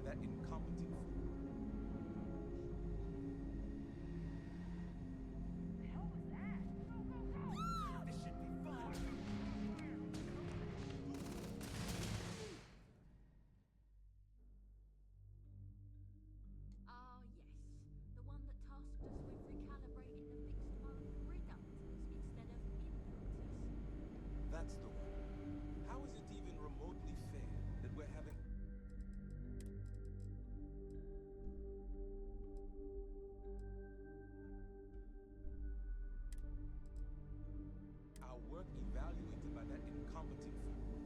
by that incompetent fool. The hell was that? Go, go, go! This should be fun. Ah, yes. The one that tasked us with recalibrating the fixed mode reductors instead of inductors. That's the one. How is it even remotely fair that we're having... our work evaluated by that incompetent fool?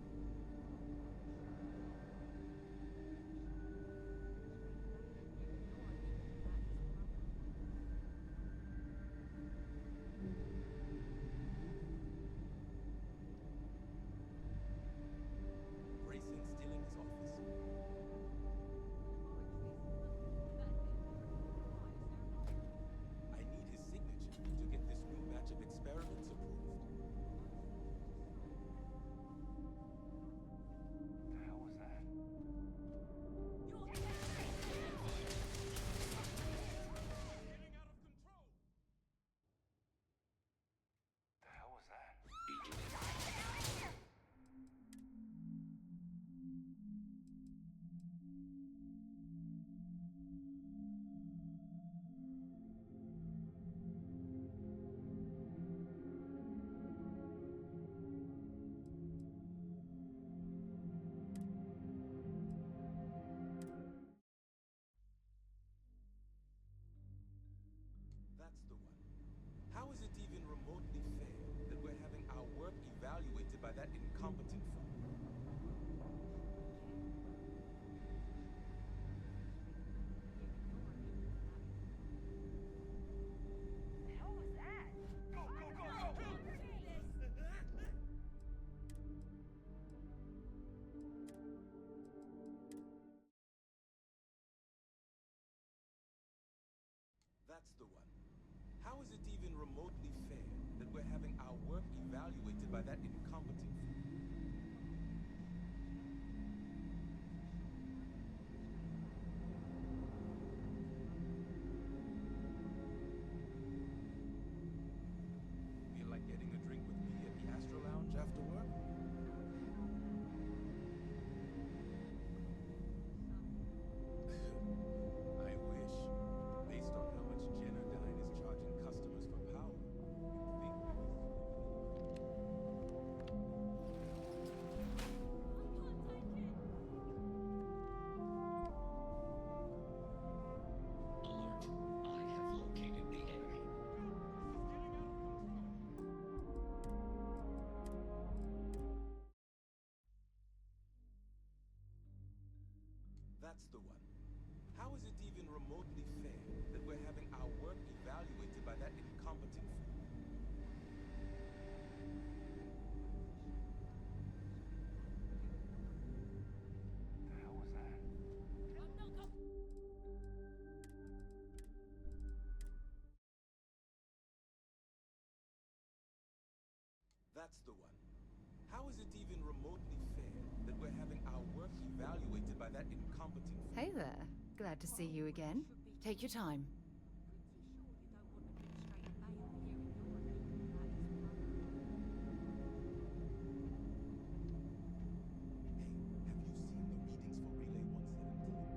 Grayson still in his office. I need his signature to get this new batch of experiments approved. The hell was that? Getting out of control! The hell was that? That's the one. How is it even remotely fair that we're having our work evaluated by that incompetent fool? The hell was that? Go, go, go, go! That's the one. How is it even remotely fair that we're having our work evaluated by that incompetent fool? Feel like getting a drink with me at the Astro Lounge after work? I wish. Based on how much Genodyne is charging customers for power, you'd think we was... Alert. I have located the enemy. This is getting out of control. That's the one. How is it even remotely fair that we're having our work evaluated by that incompetent fool? The hell was that? That's the one. How is it even remotely fair that we're having our work evaluated by that incompetent fool? Hey there. Glad to see you again. Take your time. Pretty sure you don't want administrator Bail hearing your opinion about his brother. Hey, have you seen the readings for Relay 117? They're fluctuating all over the place.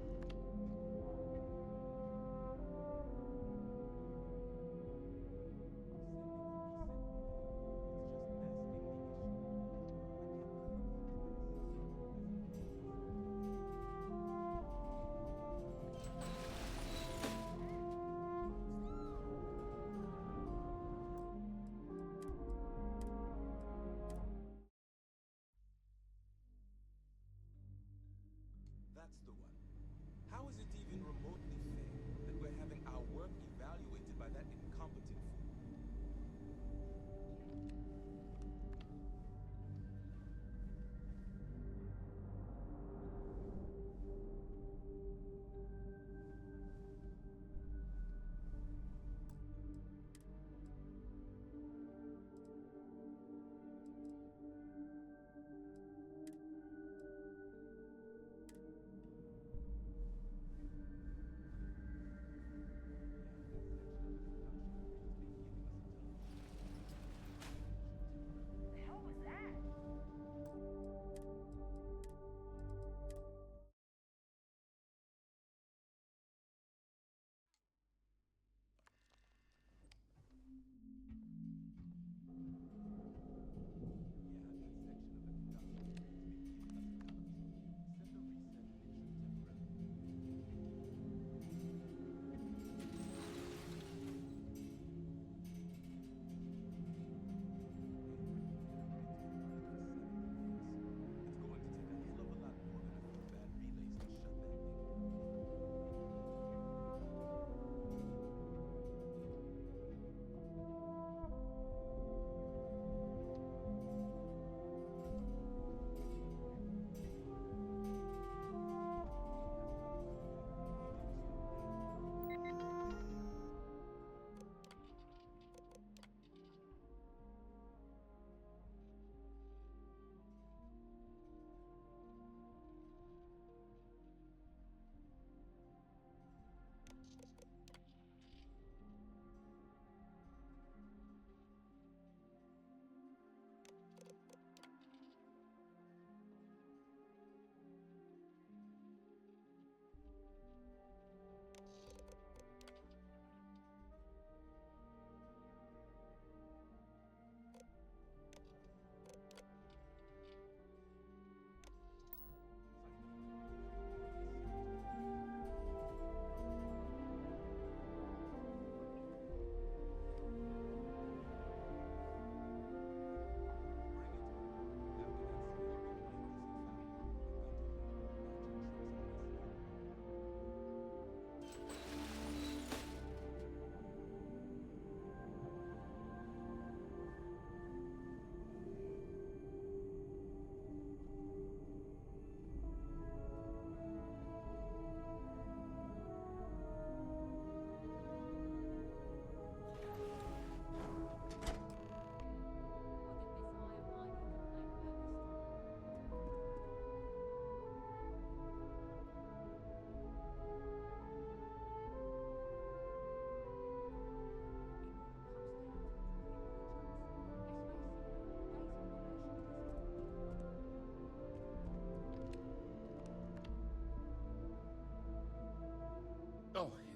Could be a build-up to an overload. It's just masking the issue. I can't believe he That's the one. How is it even remotely fair that we're having our work evaluated by that incompetent fool?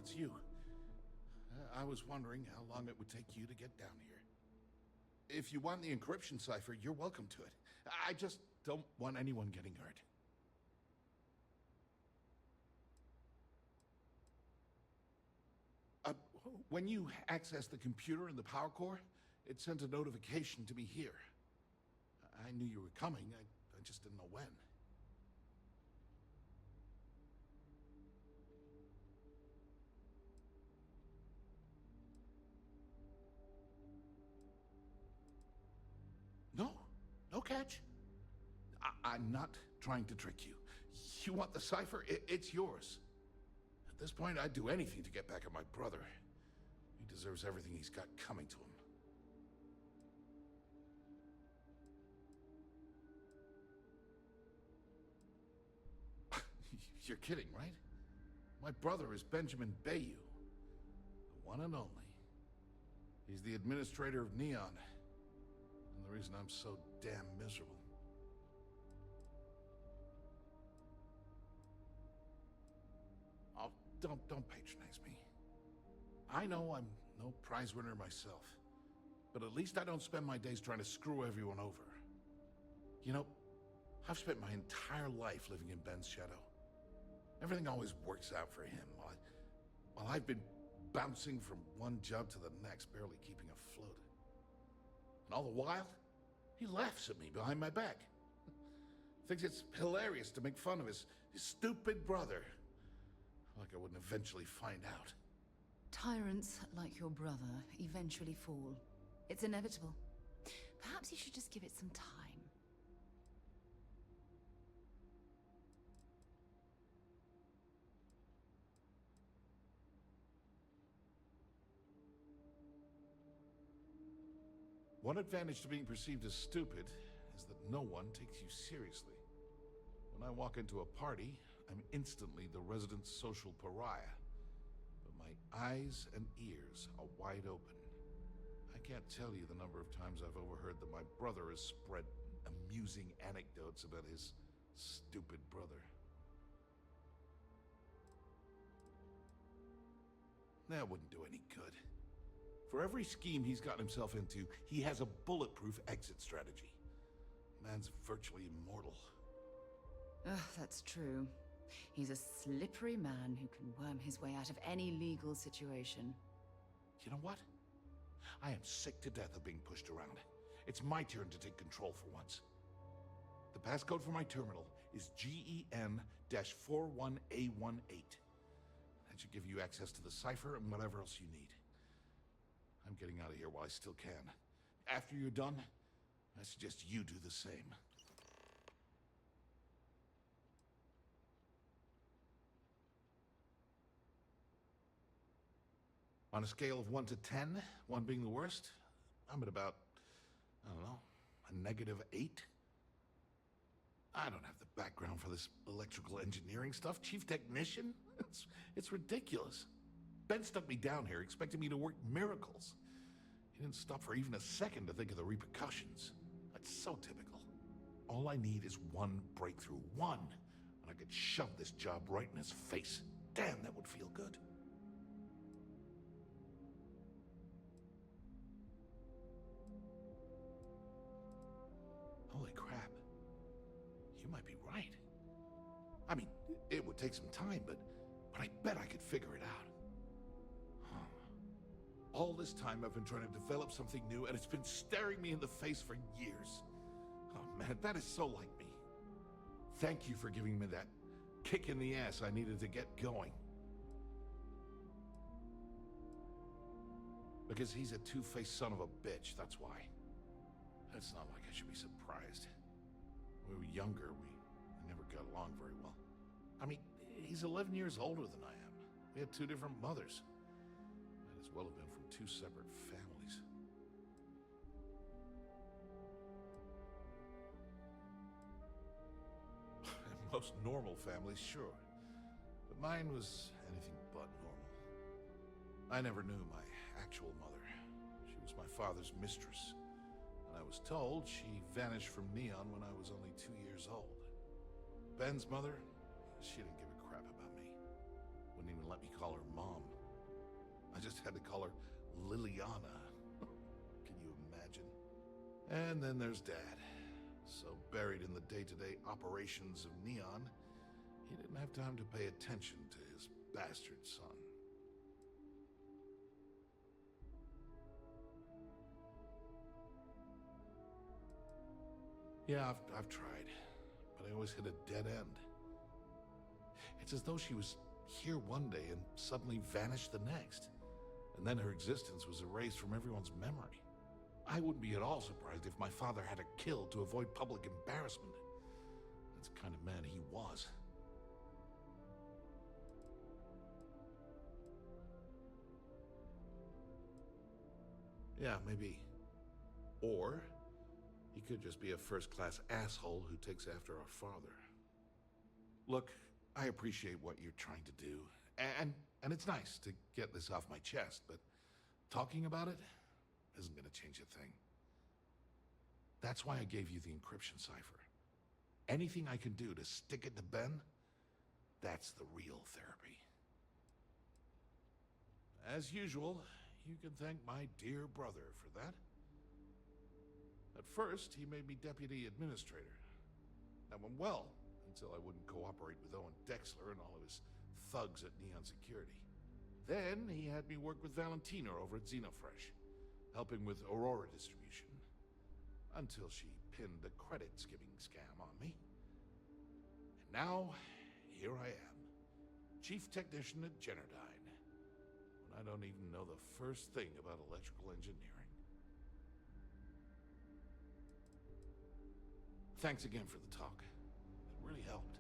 it's you. I was wondering how long it would take you to get down here. If you want the encryption cipher, you're welcome to it. I just don't want anyone getting hurt. When you access the computer in the power core, it sends a notification to me here. I knew you were coming, I just didn't know when. No catch. I'm not trying to trick you. You want the cipher? It's yours. At this point, I'd do anything to get back at my brother. He deserves everything he's got coming to him. You're kidding, right? My brother is Benjamin Bayou, the one and only. He's the administrator of Neon, and the reason I'm so damn miserable. Oh, don't patronize me. I know I'm no prize winner myself, but at least I don't spend my days trying to screw everyone over. You know, I've spent my entire life living in Ben's shadow. Everything always works out for him, while I've been bouncing from one job to the next, barely keeping afloat. And all the while, he laughs at me behind my back. Thinks it's hilarious to make fun of his stupid brother. Like I wouldn't eventually find out. Tyrants like your brother eventually fall. It's inevitable. Perhaps you should just give it some time. One advantage to being perceived as stupid is that no one takes you seriously. When I walk into a party, I'm instantly the resident social pariah. But my eyes and ears are wide open. I can't tell you the number of times I've overheard that my brother has spread amusing anecdotes about his stupid brother. That wouldn't do any good. For every scheme he's gotten himself into, he has a bulletproof exit strategy. Man's virtually immortal. Ugh, that's true. He's a slippery man who can worm his way out of any legal situation. You know what? I am sick to death of being pushed around. It's my turn to take control for once. The passcode for my terminal is GEN-41A18. That should give you access to the cipher and whatever else you need. I'm getting out of here while I still can. After you're done, I suggest you do the same. On a scale of 1 to 10, 1 being the worst, I'm at about, I don't know, a -8. I don't have the background for this electrical engineering stuff. Chief technician? It's ridiculous. Ben stuck me down here expecting me to work miracles. He didn't stop for even a second to think of the repercussions. That's so typical. All I need is one breakthrough. One. And I could shove this job right in his face. Damn, that would feel good. Holy crap. You might be right. I mean, it would take some time, but I bet I could figure it out. All this time I've been trying to develop something new, and it's been staring me in the face for years. Oh man, that is so like me. Thank you for giving me that kick in the ass I needed to get going. Because he's a two-faced son of a bitch, that's why. It's not like I should be surprised. When we were younger, we never got along very well. I mean, he's 11 years older than I am. We had 2 different mothers. Might as well have been from 2 separate families. Most normal families, sure. But mine was anything but normal. I never knew my actual mother. She was my father's mistress. And I was told she vanished from Neon when I was only 2 years old. Ben's mother, she didn't give a crap about me. Wouldn't even let me call her mom. I just had to call her Liliana. Can you imagine? And then there's Dad. So buried in the day-to-day operations of Neon, he didn't have time to pay attention to his bastard son. Yeah, I've tried, but I always hit a dead end. It's as though she was here one day and suddenly vanished the next. And then her existence was erased from everyone's memory. I wouldn't be at all surprised if my father had her killed to avoid public embarrassment. That's the kind of man he was. Yeah, maybe. Or he could just be a first-class asshole who takes after our father. Look, I appreciate what you're trying to do, and it's nice to get this off my chest, but talking about it isn't gonna change a thing. That's why I gave you the encryption cipher. Anything I can do to stick it to Ben, that's the real therapy. As usual, you can thank my dear brother for that. At first, he made me deputy administrator. That went well, until I wouldn't cooperate with Owen Dexler and all of his thugs at Neon Security. Then he had me work with Valentina over at Xenofresh, helping with Aurora distribution, until she pinned a credit skimming scam on me. And now, here I am, chief technician at Generdyne, when I don't even know the first thing about electrical engineering. Thanks again for the talk. It really helped.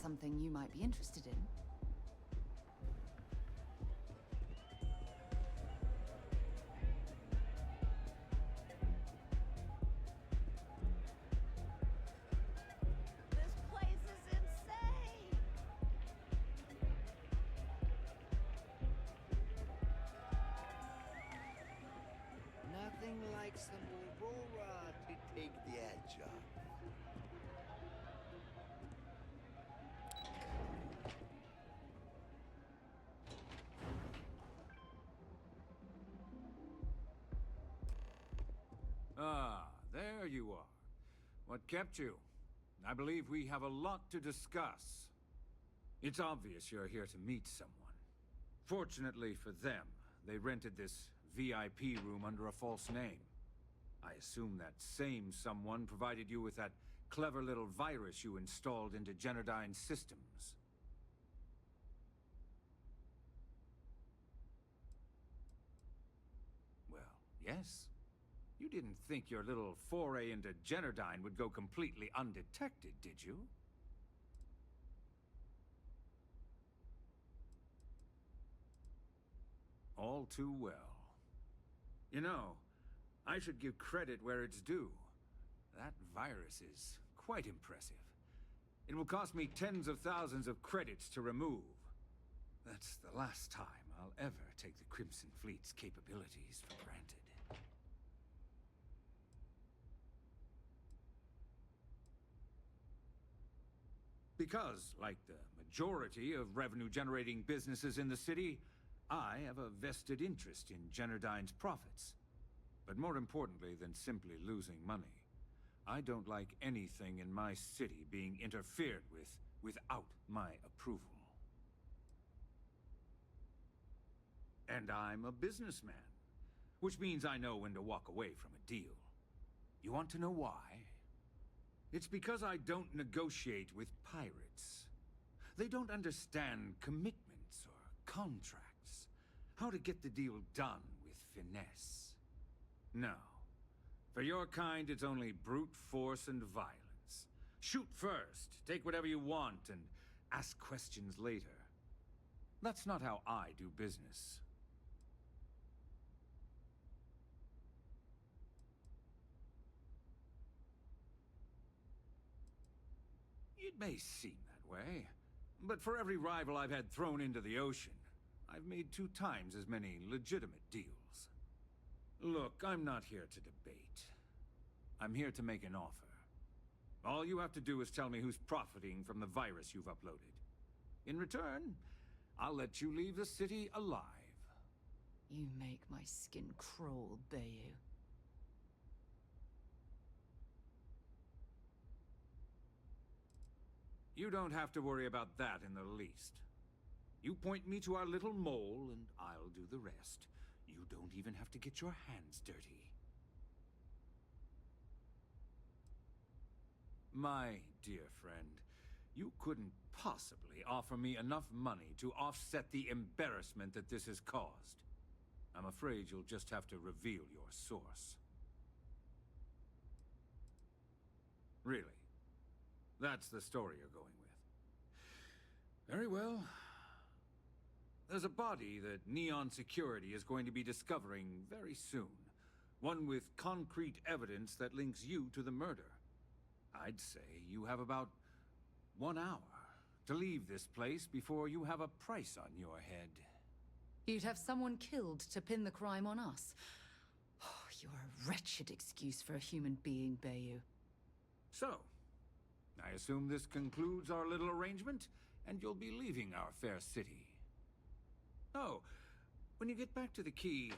Something you might be interested in. This place is insane! Nothing like some Aurora to take the edge off. Ah, there you are. What kept you? I believe we have a lot to discuss. It's obvious you're here to meet someone. Fortunately for them, they rented this VIP room under a false name. I assume that same someone provided you with that clever little virus you installed into Genodyne's systems. Well, yes. You didn't think your little foray into Genodyne would go completely undetected, did you? All too well. You know, I should give credit where it's due. That virus is quite impressive. It will cost me tens of thousands of credits to remove. That's the last time I'll ever take the Crimson Fleet's capabilities for granted. Because, like the majority of revenue-generating businesses in the city, I have a vested interest in Genodyne's profits. But more importantly than simply losing money, I don't like anything in my city being interfered with without my approval. And I'm a businessman, which means I know when to walk away from a deal. You want to know why? It's because I don't negotiate with pirates. They don't understand commitments or contracts, how to get the deal done with finesse. No. For your kind, it's only brute force and violence. Shoot first, take whatever you want, and ask questions later. That's not how I do business. It may seem that way, but for every rival I've had thrown into the ocean, I've made 2 times as many legitimate deals. Look, I'm not here to debate. I'm here to make an offer. All you have to do is tell me who's profiting from the virus you've uploaded. In return, I'll let you leave the city alive. You make my skin crawl, Bayou. You don't have to worry about that in the least. You point me to our little mole, and I'll do the rest. You don't even have to get your hands dirty. My dear friend, you couldn't possibly offer me enough money to offset the embarrassment that this has caused. I'm afraid you'll just have to reveal your source. Really? That's the story you're going with. Very well. There's a body that Neon Security is going to be discovering very soon. One with concrete evidence that links you to the murder. I'd say you have about 1 hour to leave this place before you have a price on your head. You'd have someone killed to pin the crime on us. Oh, you're a wretched excuse for a human being, Bayou. So, I assume this concludes our little arrangement, and you'll be leaving our fair city. Oh, when you get back to the key,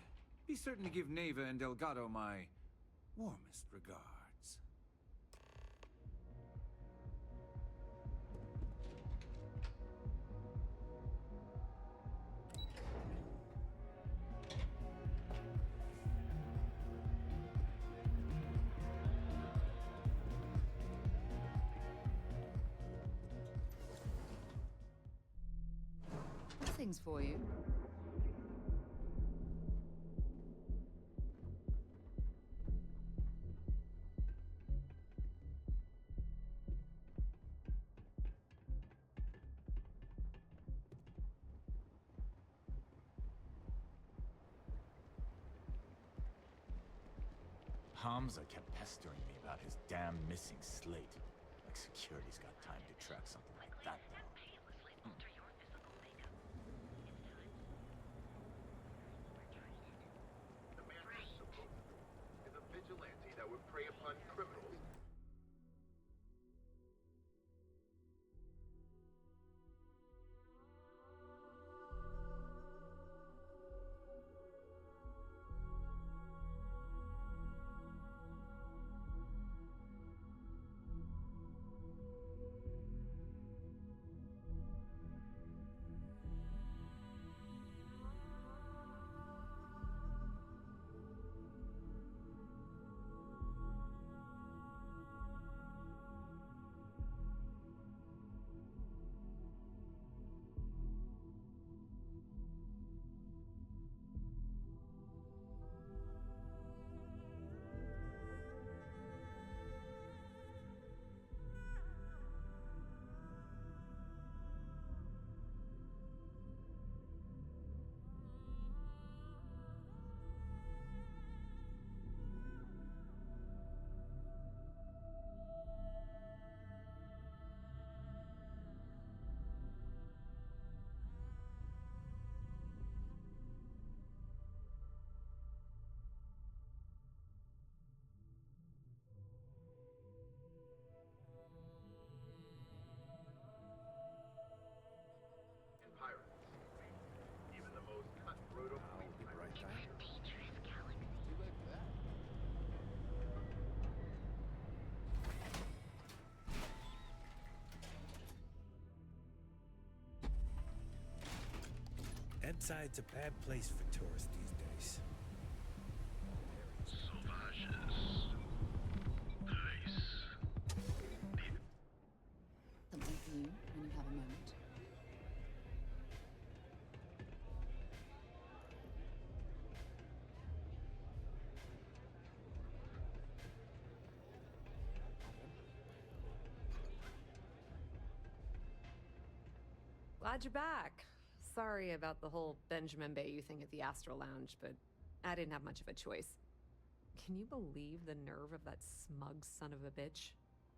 be certain to give Neva and Delgado my warmest regards. Things for you. Hamza kept pestering me about his damn missing slate. Like security's got time to track something like that, though. The man who's supposed is a vigilante that would prey upon criminals. Outside's a bad place for tourists these days. Something for you when you have a moment. Glad you're back. Sorry about the whole Benjamin Bayou thing at the Astral Lounge, but I didn't have much of a choice. Can you believe the nerve of that smug son of a bitch?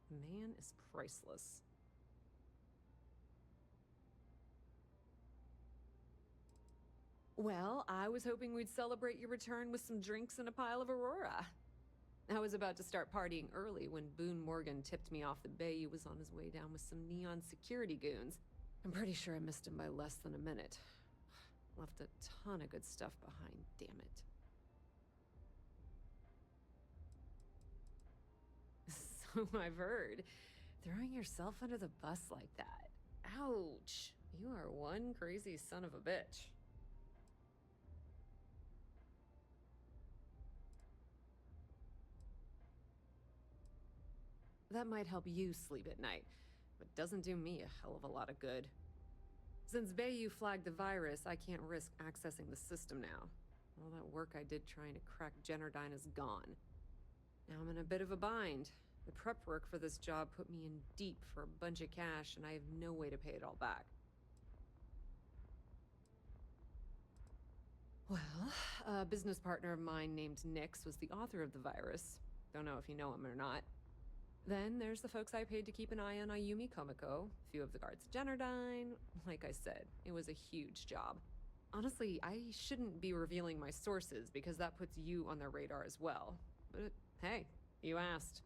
The man is priceless. Well, I was hoping we'd celebrate your return with some drinks and a pile of Aurora. I was about to start partying early when Boone Morgan tipped me off that Bayou was on his way down with some neon security goons. I'm pretty sure I missed him by less than a minute. Left a ton of good stuff behind, damn it. So I've heard. Throwing yourself under the bus like that. Ouch. You are one crazy son of a bitch. That might help you sleep at night, but doesn't do me a hell of a lot of good. Since Bayou flagged the virus, I can't risk accessing the system now. All that work I did trying to crack Generdyne is gone. Now I'm in a bit of a bind. The prep work for this job put me in deep for a bunch of cash, and I have no way to pay it all back. Well, a business partner of mine named Nix was the author of the virus. Don't know if you know him or not. Then there's the folks I paid to keep an eye on Ayumi Komiko, a few of the guards at Generdyne. Like I said, it was a huge job. Honestly, I shouldn't be revealing my sources because that puts you on their radar as well. But hey, you asked.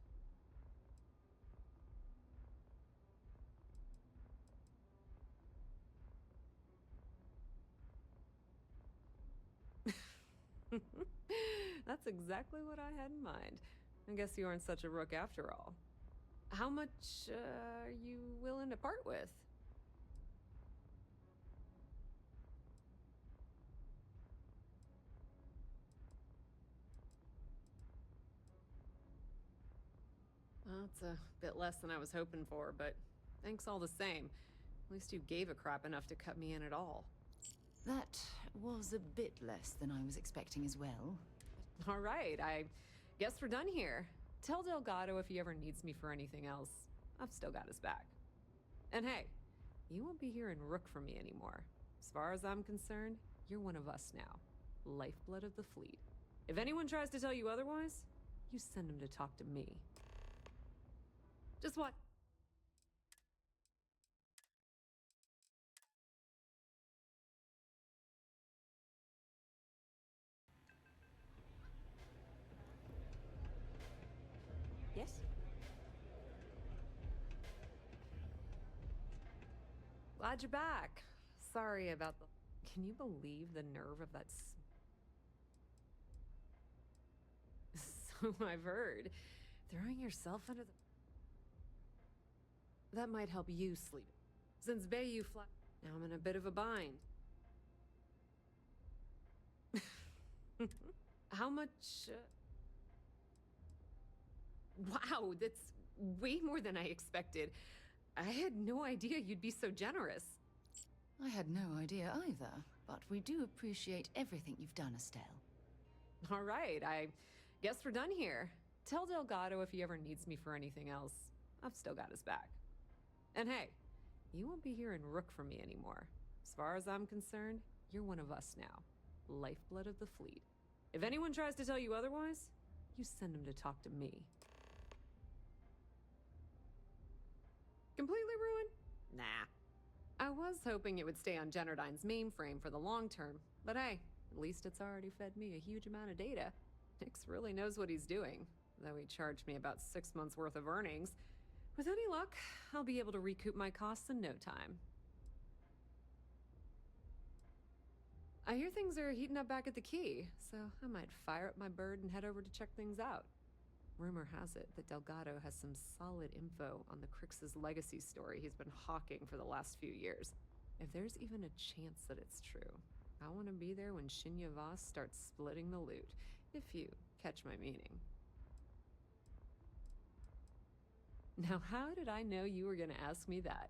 That's exactly what I had in mind. I guess you aren't such a rook after all. How much are you willing to part with? Well, it's a bit less than I was hoping for, but thanks all the same. At least you gave a crap enough to cut me in at all. That was a bit less than I was expecting as well. All right, I guess we're done here. Tell Delgado if he ever needs me for anything else. I've still got his back. And hey, you won't be hearing rook from me anymore. As far as I'm concerned, you're one of us now. Lifeblood of the fleet. If anyone tries to tell you otherwise, you send them to talk to me. Just what? Yes? Glad you're back. Sorry about the... Can you believe the nerve of that So I've heard. Throwing yourself under the... That might help you sleep. Since Bayou now I'm in a bit of a bind. How much... Wow, that's way more than I expected. I had no idea you'd be so generous. I had no idea either, but we do appreciate everything you've done, Estelle. All right, I guess we're done here. Tell Delgado if he ever needs me for anything else. I've still got his back. And hey, you won't be hearing rook from me anymore. As far as I'm concerned, you're one of us now. Lifeblood of the fleet. If anyone tries to tell you otherwise, you send them to talk to me. Completely ruined? Nah. I was hoping it would stay on Generdyne's mainframe for the long term, but hey, at least it's already fed me a huge amount of data. Nix really knows what he's doing, though he charged me about 6 months' worth of earnings. With any luck, I'll be able to recoup my costs in no time. I hear things are heating up back at the Key, so I might fire up my bird and head over to check things out. Rumor has it that Delgado has some solid info on the Crix's legacy story he's been hawking for the last few years. If there's even a chance that it's true, I want to be there when Shinya Voss starts splitting the loot, if you catch my meaning. Now, how did I know you were going to ask me that?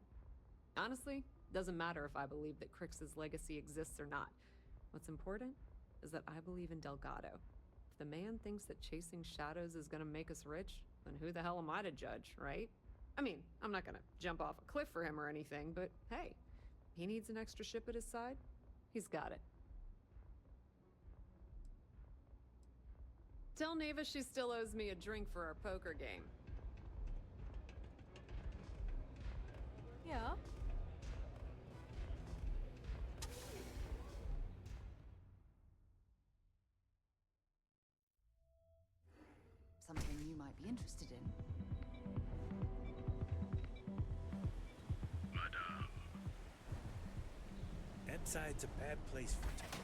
Honestly, doesn't matter if I believe that Crix's legacy exists or not. What's important is that I believe in Delgado. If the man thinks that chasing shadows is going to make us rich, then who the hell am I to judge, right? I mean, I'm not going to jump off a cliff for him or anything, but hey, he needs an extra ship at his side. He's got it. Tell Neva she still owes me a drink for our poker game. Yeah. Something you might be interested in. That side's a bad place for talk.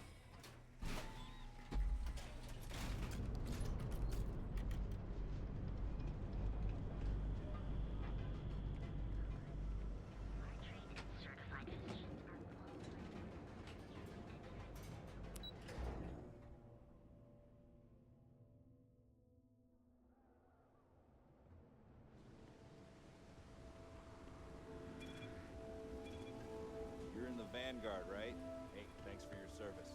You're in the Vanguard, right? Hey, thanks for your service.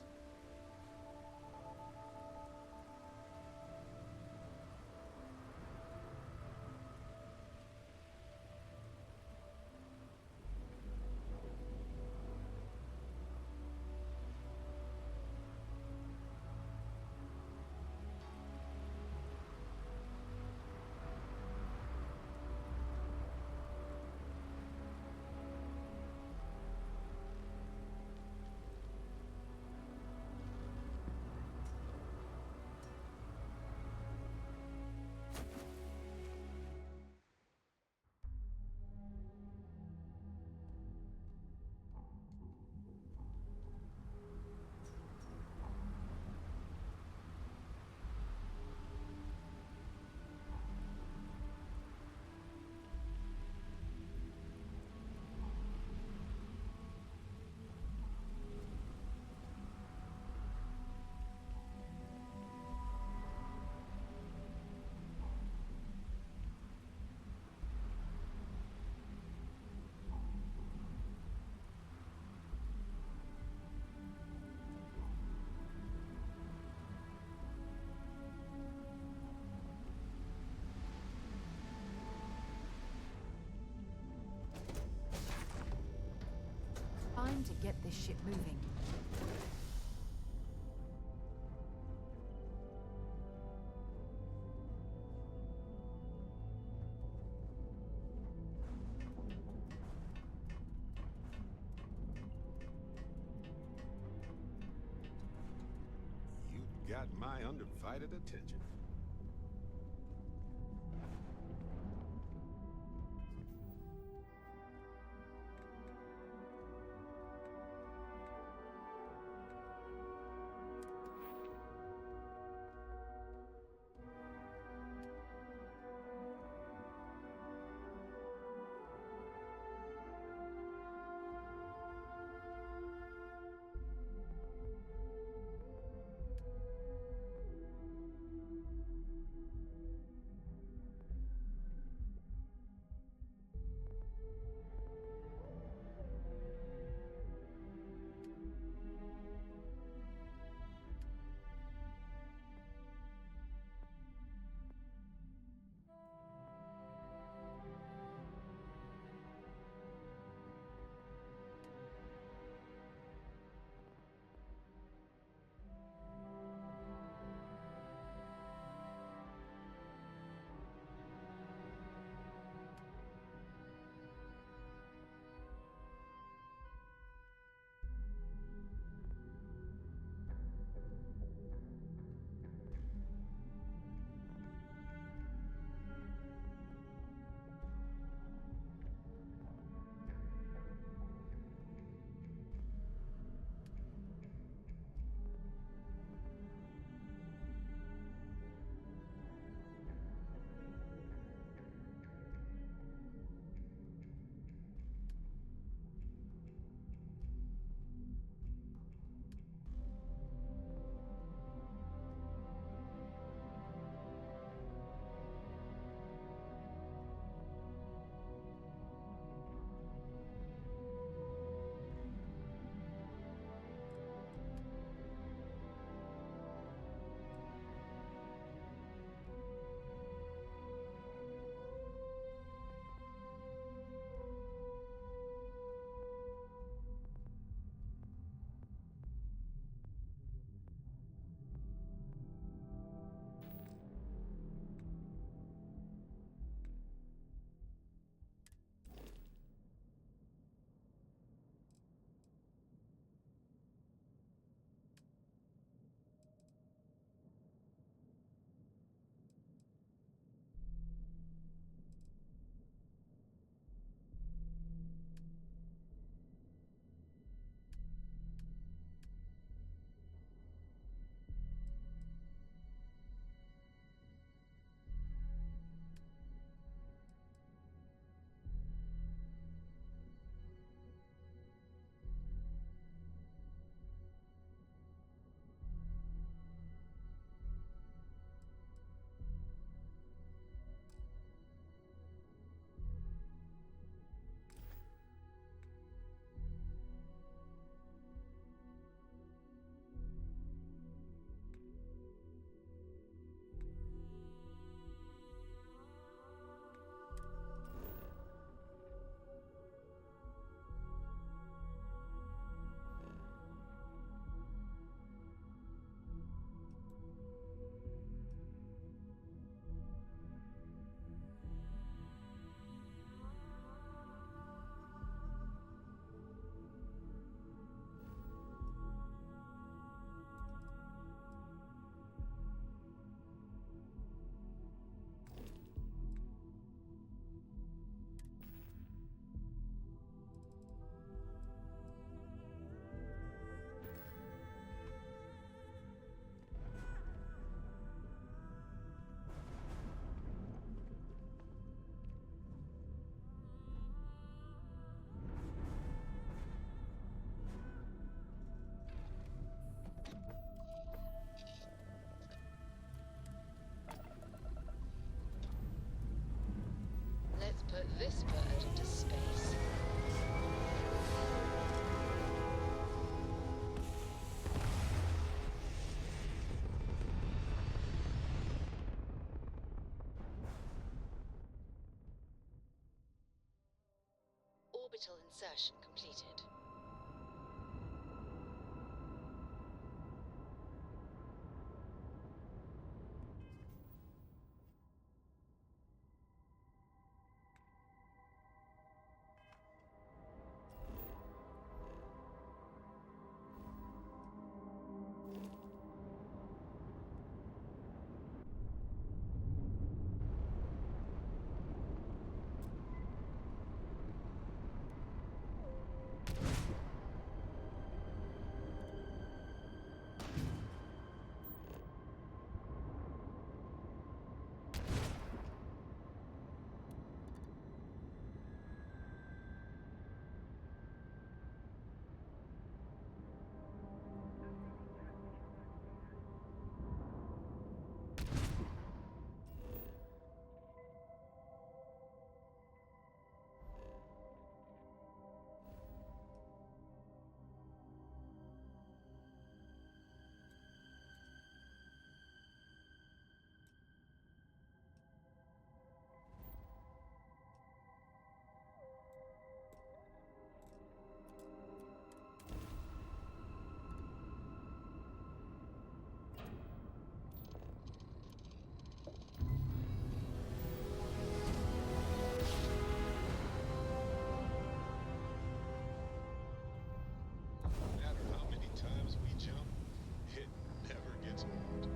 Time to get this ship moving. You've got my undivided attention. orbital insertion completed. No matter how many times we jump, it never gets old.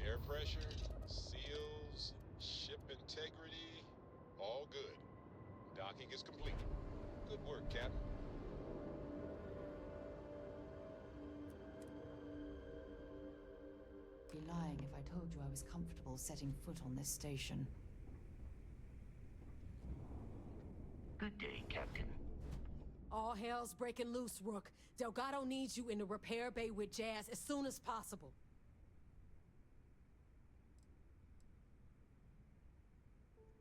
Air pressure, seals, ship integrity, all good. Docking is complete. Good work, Captain. I'd be lying if I told you I was comfortable setting foot on this station. Good day, Captain. All hell's breaking loose, Rook. Delgado needs you in the repair bay with Jazz as soon as possible.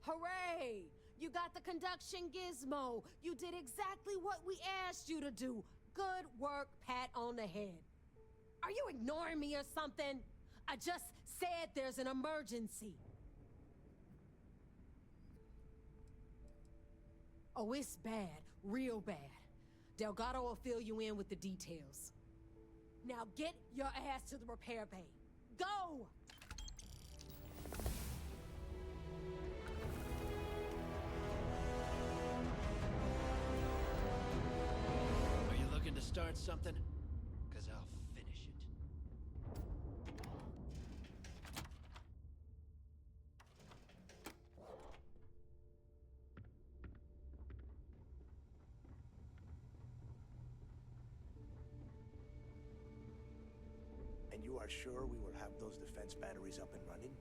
Hooray! You got the conduction gizmo. You did exactly what we asked you to do. Good work, pat on the head. Are you ignoring me or something? I just said there's an emergency. Oh, it's bad. Real bad. Delgado will fill you in with the details. Now get your ass to the repair bay. Go! Are you looking to start something? 'Cause I'll finish it. And you are sure we will have those defense batteries up and running?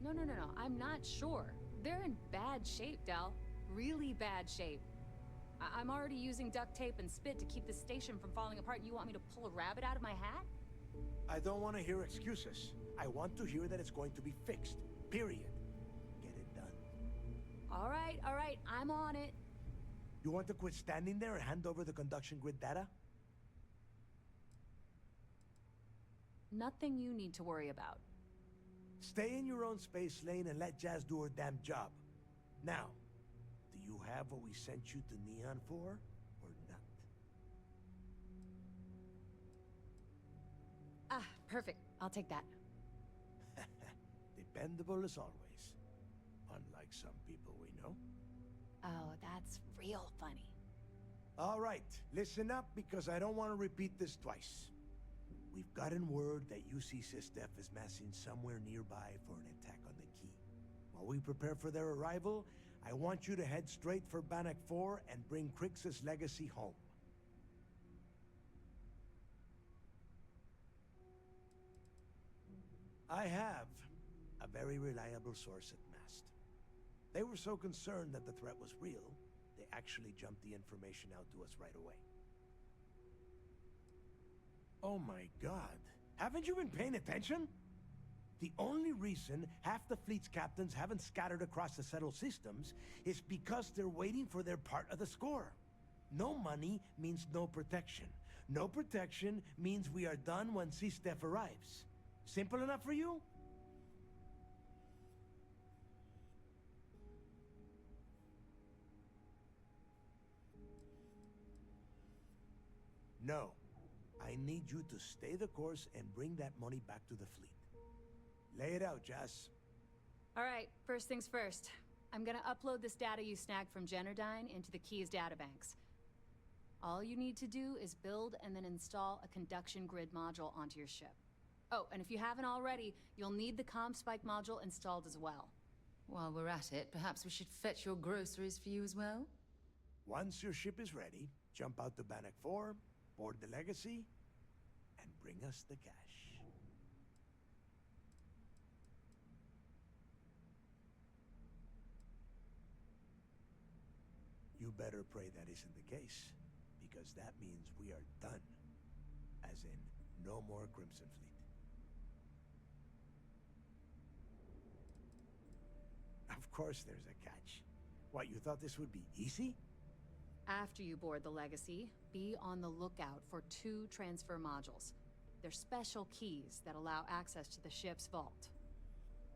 No. I'm not sure. They're in bad shape, Del. Really bad shape. I'm already using duct tape and spit to keep the station from falling apart, and you want me to pull a rabbit out of my hat? I don't want to hear excuses. I want to hear that it's going to be fixed. Period. Get it done. All right. I'm on it. You want to quit standing there and hand over the conduction grid data? Nothing you need to worry about. Stay in your own space lane and let Jazz do her damn job. Now, do you have what we sent you to Neon for, or not? Ah, perfect. I'll take that. Dependable as always. Unlike some people we know. Oh, that's real funny. All right, listen up because I don't want to repeat this twice. We've gotten word that UC Sistef is massing somewhere nearby for an attack on the key. While we prepare for their arrival, I want you to head straight for Bannock 4 and bring Crix's legacy home. I have a very reliable source at Mast. They were so concerned that the threat was real, they actually jumped the information out to us right away. Oh my god. Haven't you been paying attention? The only reason half the fleet's captains haven't scattered across the settled systems is because they're waiting for their part of the score. No money means no protection. No protection means we are done when Sistef arrives. Simple enough for you? No. I need you to stay the course and bring that money back to the fleet. Lay it out, Jazz. All right, first things first. I'm gonna upload this data you snagged from Generdyne into the Key's databanks. All you need to do is build and then install a conduction grid module onto your ship. Oh, and if you haven't already, you'll need the CommSpike module installed as well. While we're at it, perhaps we should fetch your groceries for you as well? Once your ship is ready, jump out to Bannock 4, board the Legacy, and bring us the cash. You better pray that isn't the case, because that means we are done. As in, no more Crimson Fleet. Of course there's a catch. What, you thought this would be easy? After you board the Legacy, be on the lookout for 2 transfer modules. They're special keys that allow access to the ship's vault.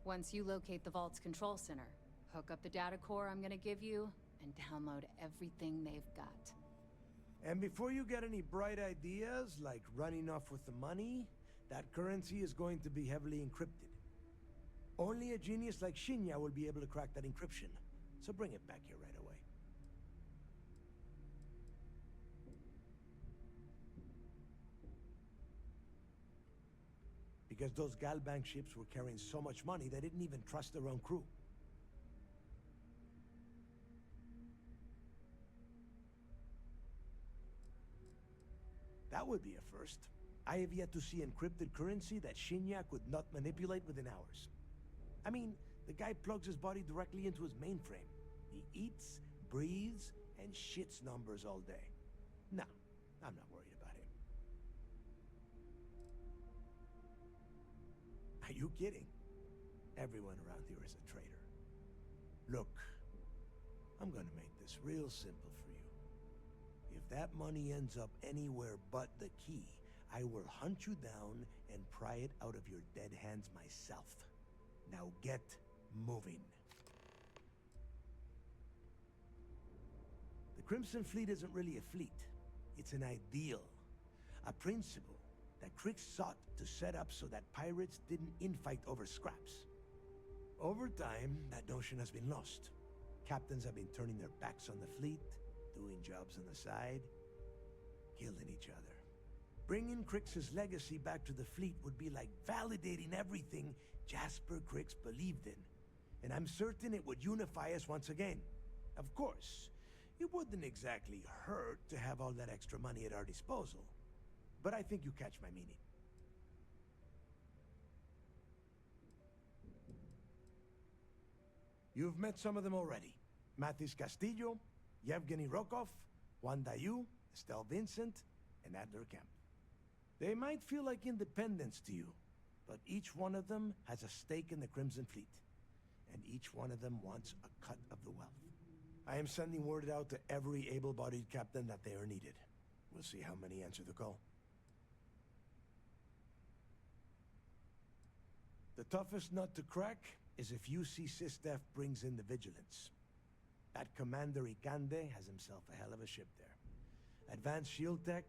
Once you locate the vault's control center, hook up the data core I'm gonna give you, and download everything they've got. And before you get any bright ideas, like running off with the money, that currency is going to be heavily encrypted. Only a genius like Shinya will be able to crack that encryption, so bring it back here right away. Because those Galbank ships were carrying so much money, they didn't even trust their own crew. That would be a first. I have yet to see encrypted currency that Shinya could not manipulate within hours. I mean, the guy plugs his body directly into his mainframe. He eats, breathes, and shits numbers all day. No, I'm not worried about him. Are you kidding? Everyone around here is a traitor. Look, I'm gonna make this real simple for you. If that money ends up anywhere but the key, I will hunt you down and pry it out of your dead hands myself. Now get moving. The Crimson Fleet isn't really a fleet. It's an ideal. A principle that Crix sought to set up so that pirates didn't infight over scraps. Over time, that notion has been lost. Captains have been turning their backs on the fleet, doing jobs on the side, killing each other. Bringing Crix's legacy back to the fleet would be like validating everything Jasper Crix believed in. And I'm certain it would unify us once again. Of course, it wouldn't exactly hurt to have all that extra money at our disposal. But I think you catch my meaning. You've met some of them already. Mathis Castillo, Yevgeny Rokov, Juan Dayu, Estelle Vincent, and Adler Kemp. They might feel like independents to you, but each one of them has a stake in the Crimson Fleet, and each one of them wants a cut of the wealth. I am sending word out to every able-bodied captain that they are needed. We'll see how many answer the call. The toughest nut to crack is if UC Sistef brings in the Vigilance. That Commander Ikande has himself a hell of a ship there. Advanced shield tech,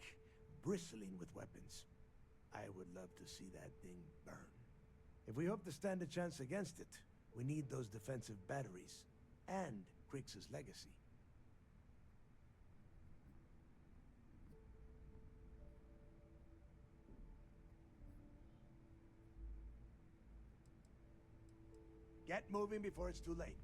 bristling with weapons. I would love to see that thing burn. If we hope to stand a chance against it, we need those defensive batteries and Krix's legacy. Get moving before it's too late.